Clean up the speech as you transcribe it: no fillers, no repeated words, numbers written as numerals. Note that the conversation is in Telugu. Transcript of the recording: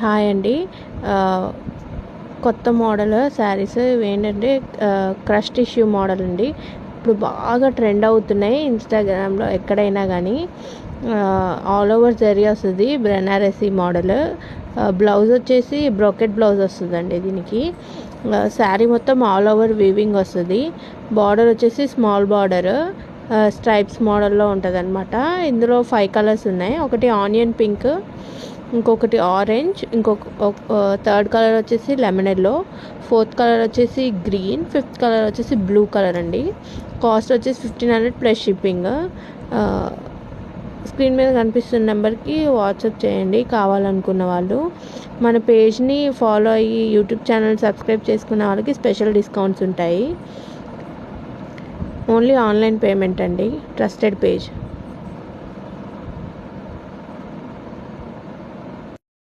హాయ్ అండి. కొత్త మోడల్ శారీస్ ఇవేంటంటే క్రష్ టిష్యూ మోడల్ అండి. ఇప్పుడు బాగా ట్రెండ్ అవుతున్నాయి ఇన్స్టాగ్రామ్లో ఎక్కడైనా కానీ. ఆల్ ఓవర్ జరీ వస్తుంది, బెనారసీ మోడల్. బ్లౌజ్ వచ్చేసి బ్రోకెట్ బ్లౌజ్ వస్తుందండి దీనికి. శారీ మొత్తం ఆల్ ఓవర్ వీవింగ్ వస్తుంది. బార్డర్ వచ్చేసి స్మాల్ బార్డర్ స్ట్రైప్స్ మోడల్లో ఉంటుంది అనమాట. ఇందులో 5 కలర్స్ ఉన్నాయి. ఒకటి ఆనియన్ పింక్, ఇంకొకటి ఆరెంజ్, థర్డ్ కలర్ వచ్చేసి లెమన్ ఎల్లో, ఫోర్త్ కలర్ వచ్చేసి గ్రీన్, ఫిఫ్త్ కలర్ వచ్చేసి బ్లూ కలర్ అండి. కాస్ట్ వచ్చేసి 1500 ప్లస్ షిప్పింగ్. స్క్రీన్ మీద కనిపిస్తున్న నెంబర్కి వాట్సాప్ చేయండి కావాలనుకున్న వాళ్ళు. మన పేజ్ని ఫాలో అయ్యి యూట్యూబ్ ఛానల్ సబ్స్క్రైబ్ చేసుకున్న వాళ్ళకి స్పెషల్ డిస్కౌంట్స్ ఉంటాయి. ఓన్లీ ఆన్లైన్ పేమెంట్ అండి. Trusted page.